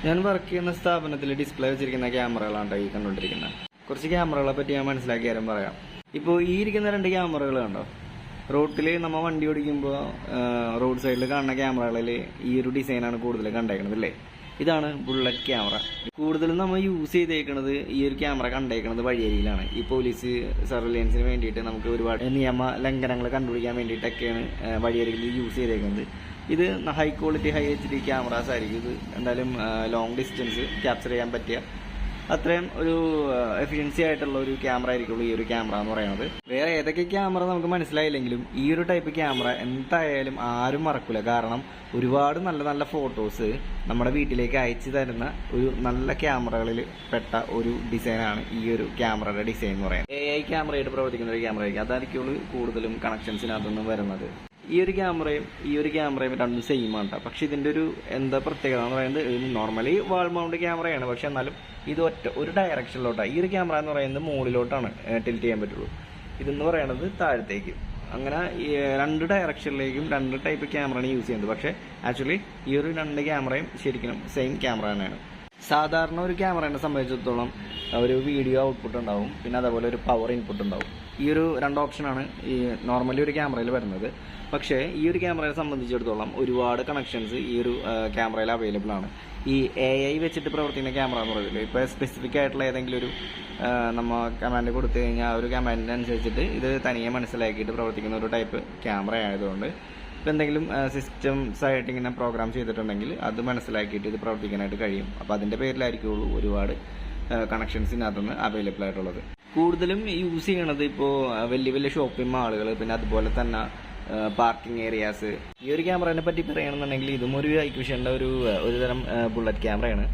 ഞാൻ വർക്ക് ചെയ്യുന്ന സ്ഥാപനത്തിൽ ഡിസ്പ്ലേ വെച്ചിരിക്കുന്ന ക്യാമറകളാണ് ഈ കണ്ടുകൊണ്ടിരിക്കുന്നത്. കുറച്ച് ക്യാമറകളെ പറ്റി ഞാൻ മനസ്സിലാക്കി തരാൻ പറയാം. ഇപ്പോൾ ഈ ഇരിക്കുന്ന 2 ക്യാമറകൾ കണ്ടോ, റോട്ടിൽ നമ്മൾ വണ്ടി ഓടിക്കുമ്പോൾ റോഡ് സൈഡിൽ കാണുന്ന ക്യാമറകളിൽ ഈ ഒരു ഡിസൈനാണ് കൂടുതൽ കണ്ടേക്കുന്നത് അല്ലേ. ഇതാണ് ബുള്ളറ്റ് ക്യാമറ. കൂടുതലും നമ്മൾ യൂസ് ചെയ്തേക്കുന്നത് ഈ ഒരു ക്യാമറ കണ്ടേക്കുന്നത് വഴിയരിയിലാണ്. ഈ പോലീസ് സർവൈലൻസിന് വേണ്ടിയിട്ട് നമുക്ക് ഒരുപാട് നിയമ ലംഘനങ്ങൾ കണ്ടുപിടിക്കാൻ വേണ്ടിയിട്ടൊക്കെയാണ് വഴിയരികിൽ യൂസ് ചെയ്തേക്കുന്നത്. ഇത് high quality high HD cameras ആയിരിക്കും. ഇത് എന്തായാലും ലോങ് ഡിസ്റ്റൻസ് ക്യാപ്ചർ ചെയ്യാൻ പറ്റിയ അത്രയും ഒരു എഫിഷ്യൻസി ആയിട്ടുള്ള ഒരു ക്യാമറ ആയിരിക്കുള്ളൂ ഈ ഒരു ക്യാമറ എന്ന് പറയുന്നത്. വേറെ ഏതൊക്കെ ക്യാമറ നമുക്ക് മനസ്സിലായില്ലെങ്കിലും ഈ ഒരു ടൈപ്പ് ക്യാമറ എന്തായാലും ആരും മറക്കില്ല. കാരണം ഒരുപാട് നല്ല നല്ല ഫോട്ടോസ് നമ്മുടെ വീട്ടിലേക്ക് അയച്ചു തരുന്ന ഒരു നല്ല ക്യാമറകളിൽ പെട്ട ഒരു ഡിസൈനാണ് ഈ ഒരു ക്യാമറയുടെ ഡിസൈൻ എന്ന് പറയുന്നത്. AI ക്യാമറയായിട്ട് പ്രവർത്തിക്കുന്ന ഒരു ക്യാമറ ആയിരിക്കും. അതായിരിക്കുള്ളൂ കൂടുതലും കണക്ഷൻസിനകത്തുനിന്ന് വരുന്നത്. ഈ ഒരു ക്യാമറയും രണ്ടും സെയിം ആണ്. പക്ഷെ ഇതിൻ്റെ ഒരു എന്താ പ്രത്യേകത എന്ന് പറയുന്നത്, നോർമലി വാൾ മൗണ്ട് ക്യാമറയാണ്. പക്ഷെ എന്നാലും ഇത് ഒരു ഡയറക്ഷനിലോട്ടാണ്. ഈ ഒരു ക്യാമറ എന്ന് പറയുന്നത് മുകളിലോട്ടാണ് ടിൽറ്റ് ചെയ്യാൻ പറ്റുള്ളൂ. ഇതെന്ന് പറയുന്നത് താഴത്തേക്ക്. അങ്ങനെ 2 ഡയറക്ഷനിലേക്കും 2 ടൈപ്പ് ക്യാമറയാണ് യൂസ് ചെയ്യുന്നത്. പക്ഷേ ആക്ച്വലി ഈ ഒരു 2 ക്യാമറയും ശരിക്കും സെയിം ക്യാമറ തന്നെയാണ്. സാധാരണ ഒരു ക്യാമറയെ സംബന്ധിച്ചിടത്തോളം ഒരു വീഡിയോ ഔട്ട്പുട്ട് ഉണ്ടാവും, പിന്നെ അതേപോലെ ഒരു പവർ ഇൻപുട്ട് ഉണ്ടാവും. ഈ ഒരു 2 ഓപ്ഷനാണ് ഈ നോർമലി ഒരു ക്യാമറയിൽ വരുന്നത്. പക്ഷേ ഈ ഒരു ക്യാമറയെ സംബന്ധിച്ചിടത്തോളം ഒരുപാട് കണക്ഷൻസ് ഈ ഒരു ക്യാമറയിൽ അവൈലബിൾ ആണ്. ഈ AI വെച്ചിട്ട് പ്രവർത്തിക്കുന്ന ക്യാമറ എന്ന് പറയുന്നത് ഇപ്പോൾ സ്പെസിഫിക് ആയിട്ടുള്ള ഏതെങ്കിലും ഒരു നമ്മൾ കമാൻഡ് കൊടുത്തു കഴിഞ്ഞാൽ ആ ഒരു കമാൻഡിനനുസരിച്ചിട്ട് ഇത് തനിയെ മനസ്സിലാക്കിയിട്ട് പ്രവർത്തിക്കുന്ന ഒരു ടൈപ്പ് ക്യാമറ ആയതുകൊണ്ട് ഇപ്പോൾ എന്തെങ്കിലും സിസ്റ്റംസ് ആയിട്ട് ഇങ്ങനെ പ്രോഗ്രാം ചെയ്തിട്ടുണ്ടെങ്കിൽ അത് മനസ്സിലാക്കിയിട്ട് ഇത് പ്രവർത്തിക്കാനായിട്ട് കഴിയും. അപ്പോൾ അതിൻ്റെ പേരിലായിരിക്കുള്ളൂ ഒരുപാട് കണക്ഷൻസ് ഇതിനകത്തുനിന്ന് അവൈലബിൾ ആയിട്ടുള്ളത്. കൂടുതലും യൂസ് ചെയ്യണത് ഇപ്പോൾ വലിയ വലിയ ഷോപ്പിംഗ് മാളുകൾ, പിന്നെ അതുപോലെ തന്നെ പാർക്കിംഗ് ഏരിയാസ്. ഈ ഒരു ക്യാമറയെ പറ്റി പറയുകയാണെന്നുണ്ടെങ്കിൽ ഇതും ഒരു ഐക്വിഷൻ്റെ ഒരു തരം ബുള്ളറ്റ് ക്യാമറയാണ്.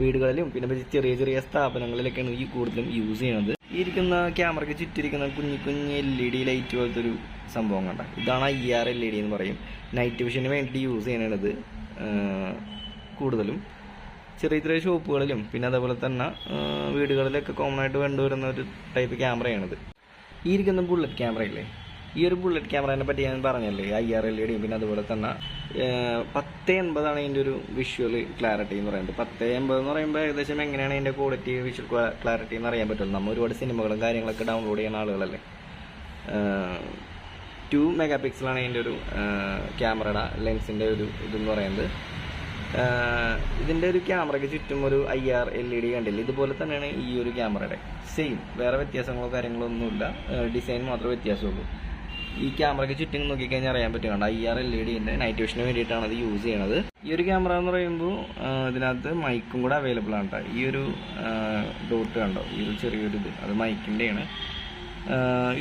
വീടുകളിലും പിന്നെ ചെറിയ ചെറിയ സ്ഥാപനങ്ങളിലൊക്കെയാണ് ഈ കൂടുതലും യൂസ് ചെയ്യുന്നത്. ഈ ഇരിക്കുന്ന ക്യാമറയ്ക്ക് ചുറ്റിരിക്കുന്ന കുഞ്ഞു LED ലൈറ്റ് പോലത്തെ ഒരു സംഭവം കണ്ട, ഇതാണ് IR LED എന്ന് പറയും. നൈറ്റ് വിഷന് വേണ്ടിയിട്ട് യൂസ് ചെയ്യണത്. കൂടുതലും ചെറിയ ചെറിയ ഷോപ്പുകളിലും പിന്നെ അതേപോലെ തന്നെ വീടുകളിലൊക്കെ കോമൺ ആയിട്ട് കണ്ടുവരുന്ന ഒരു ടൈപ്പ് ക്യാമറയാണിത്. ഈ ഇരിക്കുന്ന ബുള്ളറ്റ് ക്യാമറയില്ലേ, ഈ ഒരു ബുള്ളറ്റ് ക്യാമറയെ പറ്റി ഞാൻ പറഞ്ഞല്ലേ, IR LED പിന്നെ അതുപോലെ തന്നെ 1080 ഇതിൻ്റെ ഒരു വിഷ്വൽ ക്ലാരിറ്റി എന്ന് പറയുന്നത്. 1080 എന്ന് പറയുമ്പോൾ ഏകദേശം എങ്ങനെയാണ് ഇതിൻ്റെ ക്വാളിറ്റി വിഷ്വൽ ക്ലാരിറ്റി എന്ന് അറിയാൻ പറ്റുള്ളൂ. നമ്മൾ ഒരുപാട് സിനിമകളും കാര്യങ്ങളൊക്കെ ഡൗൺലോഡ് ചെയ്യുന്ന ആളുകളല്ലേ. 2 മെഗാപിക്സലാണ് ഇതിൻ്റെ ഒരു ക്യാമറയുടെ ലെൻസിൻ്റെ ഒരു ഇതെന്ന് പറയുന്നത്. ഇതിൻ്റെ ഒരു ക്യാമറയ്ക്ക് ചുറ്റും ഒരു IR LED കണ്ടില്ല, ഇതുപോലെ തന്നെയാണ് ഈ ഒരു ക്യാമറയുടെ സെയിം. വേറെ വ്യത്യാസങ്ങളോ കാര്യങ്ങളോ ഒന്നുമില്ല, ഡിസൈൻ മാത്രമേ വ്യത്യാസമുള്ളൂ. ഈ ക്യാമറയ്ക്ക് ചുറ്റും നോക്കിക്കഴിഞ്ഞാൽ അറിയാൻ പറ്റും IR LED നൈറ്റ് വിഷന് വേണ്ടിയിട്ടാണ് അത് യൂസ് ചെയ്യണത്. ഈ ഒരു ക്യാമറ എന്ന് പറയുമ്പോൾ ഇതിനകത്ത് മൈക്കും കൂടെ അവൈലബിൾ ആണ് കേട്ടോ. ഈ ഒരു ഡോട്ട് കണ്ടോ, ഈ ഒരു ചെറിയൊരു ഇത് അത് മൈക്കിൻ്റെയാണ്.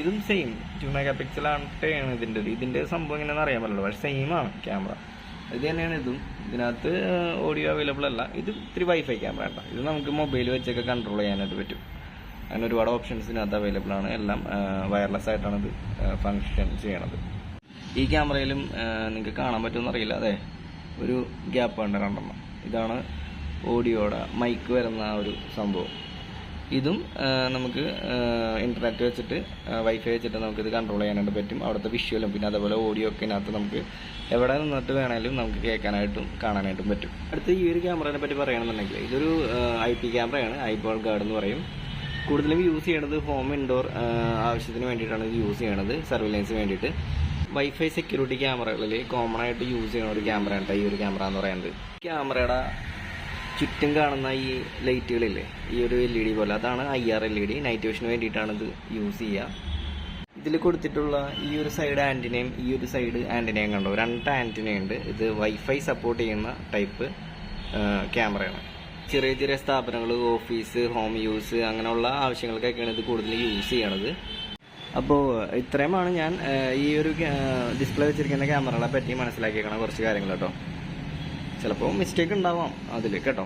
ഇതും സെയിം 2 മെഗാപിക്സലാണ് ഇതിൻ്റെ സംഭവം എങ്ങനെയാണെന്ന് അറിയാൻ പറ്റില്ല, പക്ഷേ സെയിം ആണ് ക്യാമറ. ഇത് തന്നെയാണ് ഇതും. ഇതിനകത്ത് ഓഡിയോ അവൈലബിൾ അല്ല. ഇത് ഇത്തിരി വൈഫൈ ക്യാമറ കേട്ടോ. ഇത് നമുക്ക് മൊബൈൽ വെച്ചൊക്കെ കൺട്രോൾ ചെയ്യാനായിട്ട് പറ്റും. അങ്ങനെ ഒരുപാട് ഓപ്ഷൻസ് ഇതിനകത്ത് അവൈലബിൾ ആണ്. എല്ലാം വയർലെസ് ആയിട്ടാണ് ഇത് ഫങ്ഷൻ ചെയ്യണത്. ഈ ക്യാമറയിലും നിങ്ങൾക്ക് കാണാൻ പറ്റുമെന്ന് അറിയില്ല, അതെ ഒരു ഗ്യാപ്പ് ഉണ്ട് 2 ഇതാണ് ഓഡിയോയുടെ മൈക്ക് വരുന്ന ഒരു സംഭവം. ഇതും നമുക്ക് ഇൻ്റർനെറ്റ് വെച്ചിട്ട് വൈഫൈ വെച്ചിട്ട് നമുക്കിത് കൺട്രോൾ ചെയ്യാനായിട്ട് പറ്റും. അവിടുത്തെ വിഷ്വലും പിന്നെ അതേപോലെ ഓഡിയോ ഒക്കെ ഇതിനകത്ത് നമുക്ക് എവിടെ നിന്നിട്ട് വേണമെങ്കിലും നമുക്ക് കേൾക്കാനായിട്ടും കാണാനായിട്ടും പറ്റും. അടുത്ത് ഈ ഒരു ക്യാമറയെ പറ്റി പറയുകയാണെന്നുണ്ടെങ്കിൽ ഇതൊരു IP ക്യാമറയാണ്, ഐബോൾ ഗാർഡ് എന്ന് പറയും. കൂടുതലും യൂസ് ചെയ്യണത് ഹോം ഇൻഡോർ ആവശ്യത്തിന് വേണ്ടിയിട്ടാണ് ഇത് യൂസ് ചെയ്യണത്, സർവൈലൻസിന് വേണ്ടിയിട്ട്. വൈഫൈ സെക്യൂരിറ്റി ക്യാമറകളിൽ കോമൺ ആയിട്ട് യൂസ് ചെയ്യുന്ന ഒരു ക്യാമറയാണ് ഈ ഒരു ക്യാമറ എന്ന് പറയുന്നത്. ക്യാമറയുടെ ചുറ്റും കാണുന്ന ഈ ലൈറ്റുകളില്ലേ, ഈ ഒരു LED പോലെ, അതാണ് IR LED. നൈറ്റ് വിഷന് വേണ്ടിയിട്ടാണ് ഇത് യൂസ് ചെയ്യുക. ഇതിൽ കൊടുത്തിട്ടുള്ള ഈ ഒരു സൈഡ് ആൻറ്റിനയും ഈ ഒരു സൈഡ് ആൻറ്റിനയും കണ്ടോ, 2 ആൻറ്റിനയുണ്ട്. ഇത് വൈഫൈ സപ്പോർട്ട് ചെയ്യുന്ന ടൈപ്പ് ക്യാമറയാണ്. ചെറിയ ചെറിയ സ്ഥാപനങ്ങൾ, ഓഫീസ്, ഹോം യൂസ് അങ്ങനെയുള്ള ആവശ്യങ്ങൾക്കൊക്കെയാണ് ഇത് കൂടുതൽ യൂസ് ചെയ്യണത്. അപ്പോൾ ഇത്രയുമാണ് ഞാൻ ഈ ഒരു ഡിസ്പ്ലേ വെച്ചിരിക്കുന്ന ക്യാമറകളെ പറ്റി മനസ്സിലാക്കിയേക്കണ കുറച്ച് കാര്യങ്ങൾ കേട്ടോ. ചിലപ്പോൾ മിസ്റ്റേക്ക് ഉണ്ടാവാം അതിൽ കേട്ടോ.